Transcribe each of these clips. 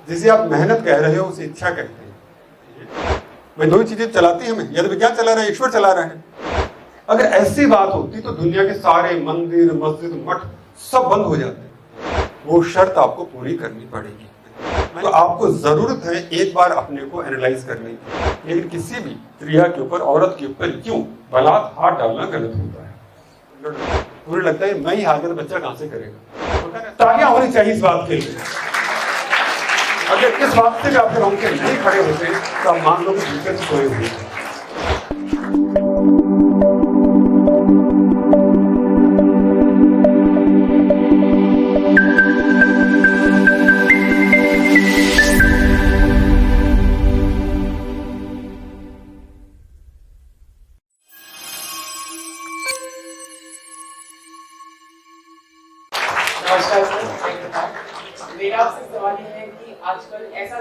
जिसे आप मेहनत कह रहे हो उसे इच्छा कहते हैं। भाई दो ही चीजें चलाती हैं हमें, या तो विज्ञान चला रहा है, ईश्वर चला रहा है। अगर ऐसी बात होती तो दुनिया के सारे मंदिर, मस्जिद, मठ सब बंद हो जाते। वो शर्त आपको पूरी करनी पड़ेगी। तो आपको जरूरत है एक बार अपने को एनालाइज करने की। लेकिन किसी भी क्रिया के ऊपर, औरत के ऊपर क्यों बलात् हाथ डालना गलत होता है। मुझे लगता है मैं ही हाथ में, बच्चा कहां से करेगा। तालियां होनी चाहिए इस बात के लिए। अगर इस बात से भी आपके रोंगटे नहीं खड़े होते तो आप मान लो कि दूसरे से सोए हुए हैं। मेरा आपसे सवाल ये है कि आजकल ऐसा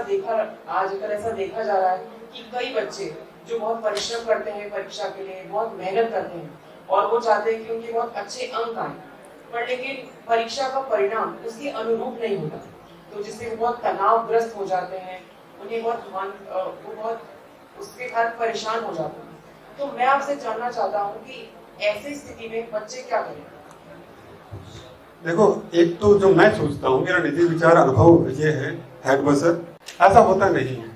देखा जा रहा है कि कई बच्चे जो बहुत परिश्रम करते हैं परीक्षा के लिए, बहुत मेहनत करते हैं और वो चाहते हैं कि उनके बहुत अच्छे अंक आए, पर लेकिन परीक्षा का परिणाम उसके अनुरूप नहीं होता, तो जिससे वो बहुत तनावग्रस्त हो जाते हैं, उन्हें बहुत उसके कारण परेशान हो जाते हैं। तो मैं आपसे जानना चाहता हूँ कि ऐसी स्थिति में बच्चे क्या करें। देखो, एक तो जो मैं सोचता हूँ, मेरा निजी विचार अनुभव ये है बसर, ऐसा होता नहीं है।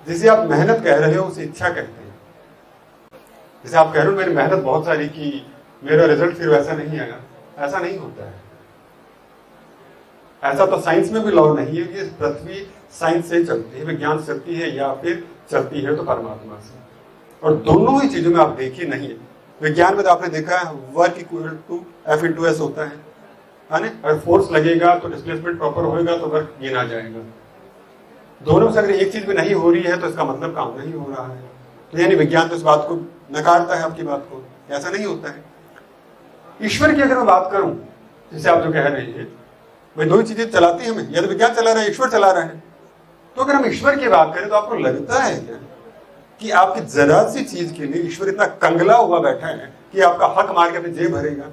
जिसे आप मेहनत कह रहे हो उसे इच्छा कहते हैं। जैसे आप कह रहे हो मैंने मेहनत बहुत सारी की, मेरा रिजल्ट फिर वैसा नहीं आया, ऐसा नहीं होता है। ऐसा तो साइंस में भी लॉ नहीं है कि पृथ्वी साइंस से चलती है, विज्ञान से चलती है, या फिर चलती है तो परमात्मा से। और दोनों ही चीजों में आप देखिए नहीं है। विज्ञान में तो आपने देखा है work equal to F × S होता है ना। अगर फोर्स लगेगा तो डिस्प्लेसमेंट प्रॉपर होएगा तो वर्क गिना जाएगा। दोनों से अगर एक चीज भी नहीं हो रही है तो इसका मतलब काम नहीं हो रहा है। तो यानी विज्ञान तो इस बात को नकारता है, आपकी बात को। ऐसा नहीं होता है। ईश्वर की अगर मैं बात करूं, जैसे आप जो कह रहे हैं, भाई दो ही चीजें चलाती हैं हमें, या तो विज्ञान चला रहा है, ईश्वर चला रहा है। तो अगर हम ईश्वर की बात करें तो आपको लगता है क्या कि आपकी जरा सी चीज के लिए ईश्वर इतना कंगला हुआ बैठा है कि आपका हक मार के अपनी जेब भरेगा।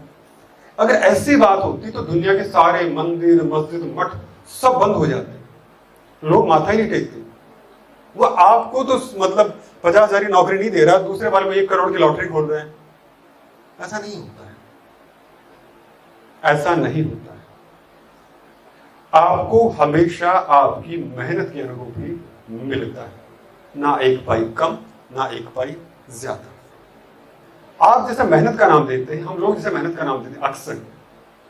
अगर ऐसी बात होती तो दुनिया के सारे मंदिर, मस्जिद, मठ सब बंद हो जाते, लोग माथा ही नहीं टेकते। वो आपको तो मतलब 50,000 की नौकरी नहीं दे रहा, दूसरे बार में 1 करोड़ की लॉटरी खोल रहे हैं। ऐसा नहीं होता है, ऐसा नहीं होता है। आपको हमेशा आपकी मेहनत के अनुरूप ही मिलता है, ना एक पाई कम, ना एक पाई ज्यादा। आप जैसे मेहनत का नाम देते हैं, हम लोग जैसे मेहनत का नाम देते हैं, अक्सर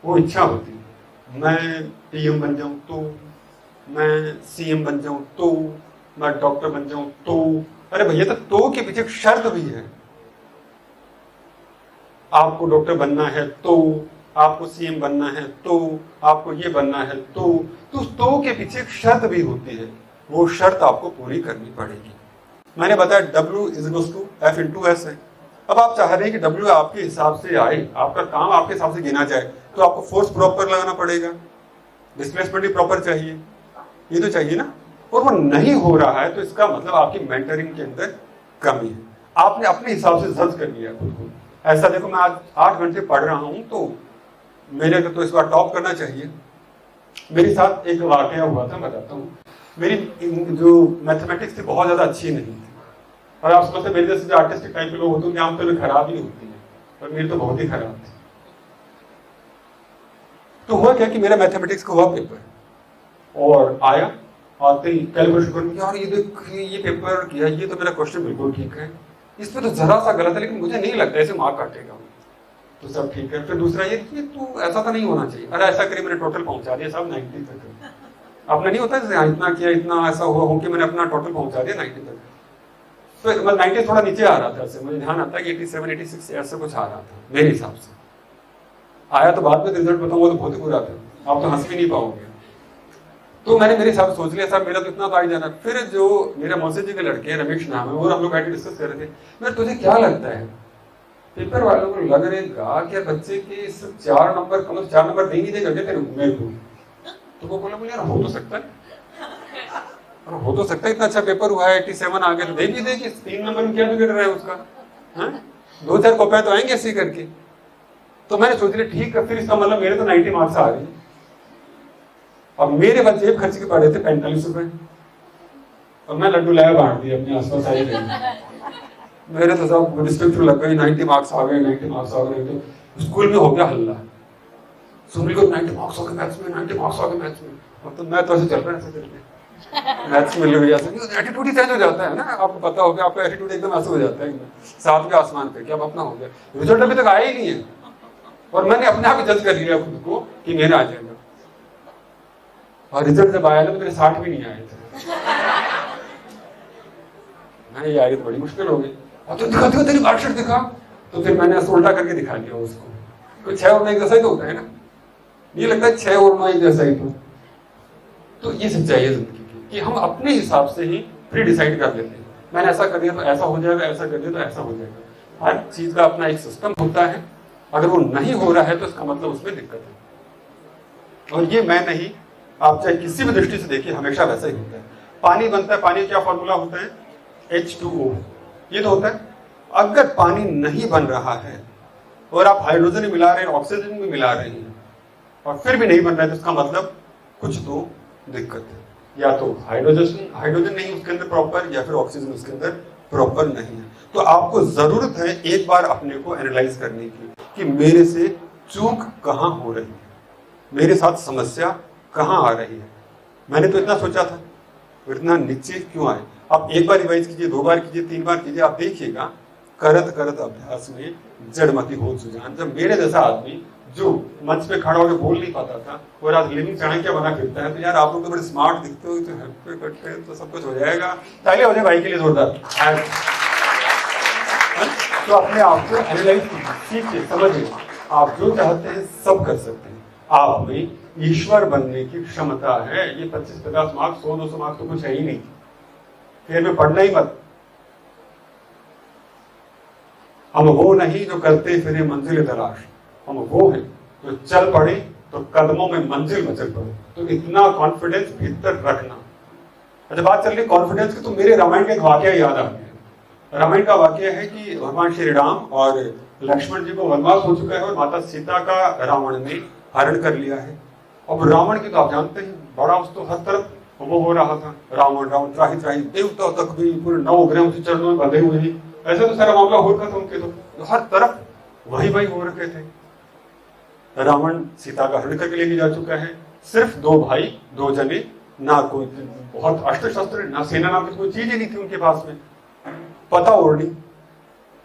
वो इच्छा होती है मैं PM बन जाऊं तो, मैं CM बन जाऊं तो, मैं डॉक्टर बन जाऊं तो। अरे भैया, तो के पीछे एक शर्त भी है। आपको डॉक्टर बनना है तो, आपको CM बनना है तो, आपको ये बनना है तो के पीछे एक शर्त भी होती है। वो शर्त आपको पूरी करनी पड़ेगी। मैंने बताया W = F × S है। अब आप चाह रहे हैं कि W आपके हिसाब से आए, आपका काम आपके हिसाब से गिना जाए, तो आपको फोर्स प्रॉपर लगाना पड़ेगा, डिस्प्लेसमेंट भी प्रॉपर चाहिए, ये तो चाहिए ना। और वो नहीं हो रहा है तो इसका मतलब आपकी मेंटरिंग के अंदर कमी है। आपने अपने हिसाब से जज कर लिया खुद को। ऐसा देखो, मैं आज 8 घंटे पढ़ रहा हूं तो मेरे को तो इस बार टॉप करना चाहिए। मेरे साथ एक वाकया हुआ था, बताता हूँ। मेरी जो मैथमेटिक्स थी बहुत ज्यादा अच्छी नहीं थी, और आप समझते मेरे जैसे जो आर्टिस्टिक टाइप के लोग होते हैं आमतौर में खराब ही होती है, पर मेरी तो बहुत ही खराब थी। तो हुआ क्या कि मेरा मैथमेटिक्स का हुआ पेपर, और आया, आते ही कैलकुलेशन करने, यार ये देख, ये पेपर किया, ये तो मेरा क्वेश्चन बिल्कुल ठीक है, इसमें तो जरा सा गलत है, लेकिन मुझे नहीं लगता ऐसे मार्क काटेगा, तो सब ठीक है। फिर दूसरा ये तो ऐसा तो नहीं होना चाहिए, अरे ऐसा करिए, मैंने टोटल पहुंचा दिया सब 90 तक। आपने नहीं होता जैसे इतना किया, इतना ऐसा हुआ हो कि मैंने अपना टोटल पहुंचा दिया 90 तक। फिर 90 थोड़ा नीचे आ रहा था, ऐसे मुझे ध्यान आता है कि 87, 86 ऐसा कुछ आ रहा था मेरे हिसाब से। आया तो बाद में रिजल्ट बताऊंगा तो बहुत ही बुरा था, आप तो हंस भी नहीं पाओगे। तो मैंने मेरे हिसाब से सोच लिया, साहब मेरा तो इतना तो आ ही जाना। फिर जो मेरे मौसी जी के लड़के रमेश नाम है, वो हम लोग बैठ के डिस्कस कर रहे थे, मैं तुझे क्या लगता है पेपर वालों को लग रहेगा कि बच्चे के सिर्फ 4 नंबर कम, 4 नंबर दे नहीं देगा क्या तेरे मेरे को? तो वो बोला यार हो तो सकता है, और हो तो सकता है, इतना अच्छा पेपर हुआ है, 87 आ गए तो दे भी देगी, 3 नंबर में क्या बिगड़ रहा है उसका, 2-4 कॉपियां तो आएंगे ऐसे करके। तो मैंने सोच लिया ठीक है, फिर इसका मतलब मेरे तो 90 मार्क्स आ गए। अब मेरे बच्चे जेब खर्च के पड़े थे 45 रुपए, और मैं लड्डू लाया बांट दिया अपने आसपास सारी रही। मेरे तो सब डिस्ट्रिक्ट लग गई, 90 मार्क्स आ गए, 90 मार्क्स आ गए। तो स्कूल में हो गया हल्ला, सुन को 90 मार्क्स हो गए मैथ्स में, 90 मार्क्स हो गए मैथ्स में। अब तो मैं तो ऐसे चल रहा है, ऐसे चल रहे मैथ्स में ले ऐसे एटीट्यूड ही चेंज हो जाता है ना। आपको पता होगा, आपका एटीट्यूड एकदम ऐसे हो जाता है, एकदम सातवें आसमान पे कि अब अपना हो गया। रिजल्ट अभी तक आया ही नहीं है, और मैंने अपने आप ही जज कर लिया खुद को कि मेरा आ जाएगा। और रिजल्ट जब आया तो मेरे 60 भी नहीं आए थे। मैं यार ये तो बड़ी मुश्किल हो गई। अब तो दिखा तेरी मार्कशीट दिखा। तो फिर मैंने उल्टा करके दिखा दिया उसको। तो 6 और 9 एक जैसा ही तो होता है ना, ये लगता है 6 और 9 एक जैसा ही। तो ये सच्चाई है जिंदगी की कि हम अपने हिसाब से ही प्री डिसाइड कर लेते हैं। मैंने ऐसा कर दिया तो ऐसा हो जाएगा, ऐसा कर दिया तो ऐसा हो जाएगा। हर चीज का अपना एक सिस्टम होता है, अगर वो नहीं हो रहा है तो इसका मतलब उसमें दिक्कत है। और ये मैं नहीं, आप चाहे किसी भी दृष्टि से देखिए, हमेशा वैसा ही होता है। पानी बनता है, पानी क्या फॉर्मूला होता है? H2O, ये तो होता है। अगर पानी नहीं बन रहा है और आप हाइड्रोजन भी मिला रहे हैं, ऑक्सीजन भी मिला रहे हैं, और फिर भी नहीं बन रहा है, तो इसका मतलब कुछ तो दिक्कत है। या तो हाइड्रोजन नहीं उसके अंदर प्रॉपर, या फिर ऑक्सीजन उसके अंदर प्रॉपर नहीं है। तो आपको जरूरत है एक बार अपने को एनालाइज करने की कि मेरे से चूक कहाँ हो रही है, मेरे साथ समस्या कहाँ आ रही है। मैंने तो इतना सोचा था, इतना नीचे क्यों आए। आप एक बार रिवाइज कीजिए, 2 बार कीजिए, 3 बार कीजिए, आप देखिएगा करत करत अभ्यास में जड़मती हो सुजान। जब मेरे जैसा आदमी जो मंच पे खड़ा होकर बोल नहीं पाता था और आज लिविंग चाणक्य बना फिरता है, तो यार आप लोग तो बड़े स्मार्ट दिखते हो, तो हेल्प करते हैं तो सब कुछ हो जाएगा। ताली हो जाए भाई के लिए जोरदार। तो अपने आप को एनालाइज कीजिए, समझिए, आप जो चाहते हैं सब कर सकते हैं। आप में ईश्वर बनने की क्षमता है। ये 25-50 मार्क्स, 100-200 मार्क्स तो कुछ है ही नहीं। फिर में पढ़ना ही मत। हम वो नहीं जो करते फिरे मंजिल तलाश, हम वो हैं जो चल पड़े तो कदमों में मंजिल मचल पड़े। तो इतना कॉन्फिडेंस भीतर रखना। अच्छा, बात चल रही कॉन्फिडेंस की, तो मेरे रामायण का एक वाकया याद आ गया। रामायण का वाकया है कि भगवान श्री राम और लक्ष्मण जी को वनवास हो चुका है और माता सीता का रावण ने हरण कर लिया है। अब रावण की तो आप जानते हैं, बड़ा उस तो हर तरफ वो हो रहा था। रावण त्राही त्राही, देवता तक भी पूरे 9 ग्रह उसके चरणों में बंधे हुए हैं। ऐसे तो सारा मामला हो रखा था उनके, तो हर तरफ वही हो रखे थे। रावण सीता का हरण करके लेके जा चुका है। सिर्फ 2 भाई, 2 जने, ना कोई बहुत अस्त्र शस्त्र, ना सेना नाम की कोई चीज ही नहीं थी उनके पास में। पता और नहीं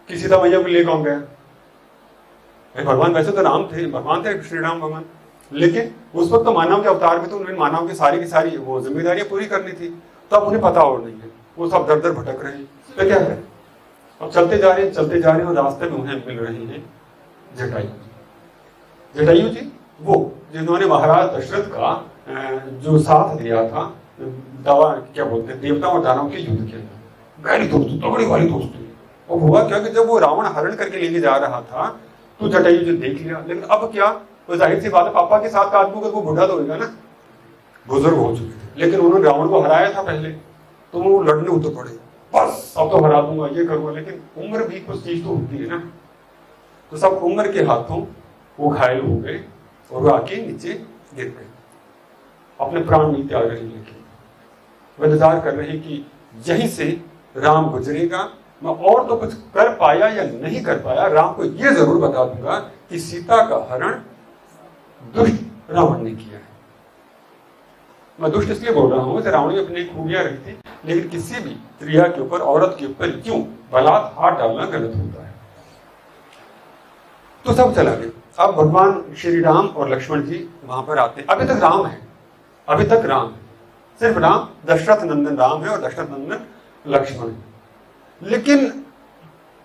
कि सीता मैया को ले कौन गया। भगवान वैसे तो राम थे, भगवान थे श्री राम भगवान, लेकिन उस वक्त तो मानव के अवतार में तो उन्होंने मानव की सारी वो जिम्मेदारियां पूरी करनी थी। तो अब उन्हें पता और नहीं है, वो सब दर दर भटक रहे हैं। तो क्या है, अब चलते जा रहे हैं और रास्ते में उन्हें मिल रही है जटायु जी, वो जिन्होंने महाराज दशरथ का जो साथ दिया था, दवा क्या बोलते हैं, देवताओं और दानवों के युद्ध के अंदर, गहरी दोस्ती, तगड़ी वाली दोस्ती। और हुआ क्या कि जब वो रावण हरण करके लेके जा रहा था तो जटायु जी देख लिया। लेकिन अब क्या, तो जाहिर सी बात है, पापा के साथ का आदमी को वो बूढ़ा तो होगा ना, बुजुर्ग हो चुके थे, लेकिन उन्होंने रावण को हराया था पहले, तो वो लड़ने उतर पड़े, बस अब तो हरा दूंगा, ये करूंगा। लेकिन उम्र भी कुछ चीज तो होती है ना, तो सब उम्र के हाथों वो घायल हो गए और वो आके नीचे गिर गए, अपने प्राण नहीं त्याग रहे, लेकिन वो इंतजार कर रहे हैं कि यहीं से राम गुजरेगा। मैं और तो कुछ कर पाया या नहीं कर पाया, राम को यह जरूर बता दूंगा कि सीता का हरण दुष्ट रावण ने किया है। मैं दुष्ट इसलिए बोल रहा हूं, रावण में अपनी खूबियां रही थी, लेकिन किसी भी क्रिया के ऊपर, औरत के ऊपर क्यों बलात् हाथ डालना गलत होता है। तो सब चला गया। अब भगवान श्री राम और लक्ष्मण जी वहां पर आते हैं। अभी तक राम है, अभी तक राम है, सिर्फ राम, दशरथ नंदन राम है और दशरथ नंदन लक्ष्मण है। लेकिन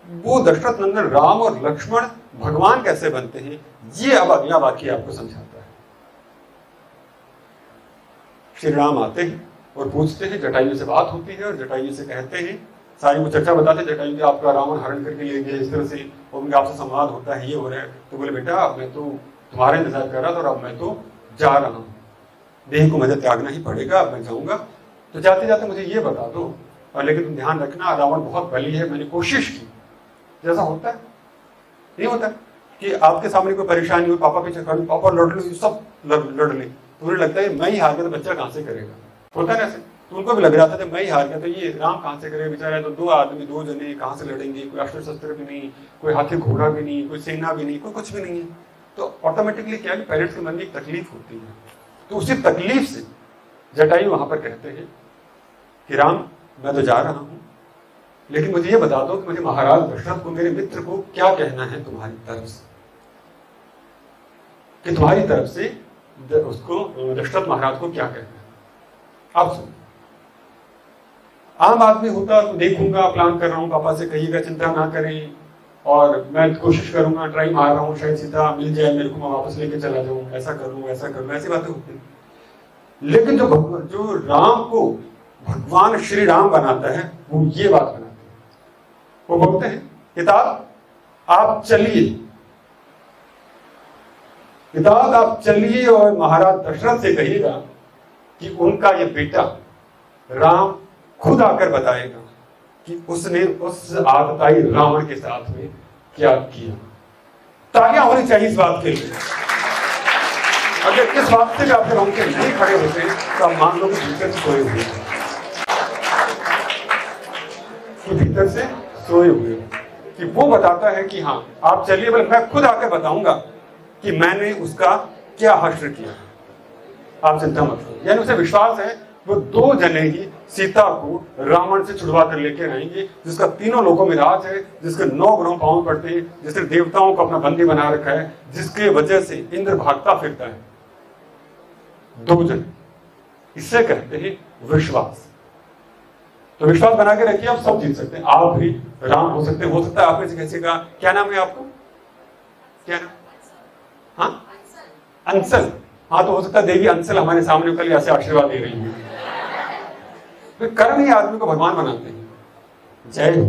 वो दशरथ नंदन राम और लक्ष्मण भगवान कैसे बनते हैं, ये अब अगला वाक्य आपको समझाता है। श्री राम आते हैं और पूछते हैं, जटायु से बात होती है और जटायु से कहते हैं, सारी वो चर्चा बताते हैं, जटायु जी आपका रावण हरण करके ले गए इस तरह से, और उनका आपसे संवाद होता है, ये हो रहा है। तो बोले, बेटा मैं तो तुम्हारा इंतजार कर रहा था और अब मैं तो जा रहा हूँ, देह को मुझे त्यागना ही पड़ेगा, अब मैं जाऊंगा। तो जाते जाते मुझे ये बता दो, और लेकिन तुम ध्यान रखना, रावण बहुत बली है, मैंने कोशिश की, जैसा होता है नहीं होता कि आपके सामने कोई परेशानी हो, पापा पीछे खड़े, पापा लड़ लो, सब लड़ ले, तो उन्हें लगता है मैं ही हार गया तो बच्चा कहाँ से करेगा, होता है ना ऐसे। तो उनको भी लग रहा था कि मैं ही हार गया तो ये राम कहाँ से करेगा बेचारा, तो दो आदमी दो जने कहाँ से लड़ेंगे, कोई अस्त्र शस्त्र भी नहीं, कोई हाथी घोड़ा भी नहीं, कोई सेना भी नहीं, कोई कुछ भी नहीं है। तो ऑटोमेटिकली क्या है, पेरेंट्स के मन में एक तकलीफ होती है। तो उसी तकलीफ से जटायु वहां पर कहते हैं कि राम मैं तो जा रहा हूं, लेकिन मुझे ये बता दो कि मुझे महाराज दशरथ को, मेरे मित्र को क्या कहना है तुम्हारी तरफ से, कि तुम्हारी तरफ से उसको दशरथ महाराज को क्या कहना है। अब सुनो, आम आदमी होता तो देखूंगा, प्लान कर रहा हूं, पापा से कहिएगा चिंता ना करें, और मैं कोशिश करूंगा, ट्राई मार रहा हूं, शायद सीता मिल जाए मेरे को, मैं वापस लेके चला जाऊं, ऐसा करूं वैसा करूं, ऐसी बातें होती हैं। लेकिन जो राम को भगवान श्री राम बनाता है वो ये बात बनाते हैं, वो बोलते हैं पिताद आप चलिए, पिताद आप चलिए और महाराज दशरथ से कहिएगा कि उनका ये बेटा राम खुद आकर बताएगा कि उसने उस आतताई रावण के साथ में क्या किया। तालियां होनी चाहिए इस बात के लिए। अगर इस बात से भी आपके रोंगटे नहीं खड़े होते तो आप मान लो कि भीतर से सोए हुए, कि भीतर से सोए हुए, कि वो बताता है कि हाँ आप चलिए, बोले मैं खुद आकर बताऊंगा कि मैंने उसका क्या हश्र किया, आप चिंता मत करो। यानी उसे विश्वास है वो दो जने ही सीता को रावण से छुड़वा कर लेकर आएंगे, जिसका तीनों लोगों में राज है, जिसके 9 ग्रहों पांव पड़ते हैं, जिसने देवताओं को अपना बंदी बना रखा है, जिसके वजह से इंद्र भागता फिरता है, दो जन, इससे कहते हैं विश्वास। तो विश्वास बना के रखिए, आप सब जीत सकते हैं, आप भी राम हो सकते हैं। हो सकता है आप में से किसी का क्या नाम है, आपको क्या नाम, हाँ अंसल, हाँ तो हो सकता है देवी अंसल हमारे सामने कल ऐसे आशीर्वाद दे रही है। कर्म ही आदमी को भगवान बनाते हैं। जय हो।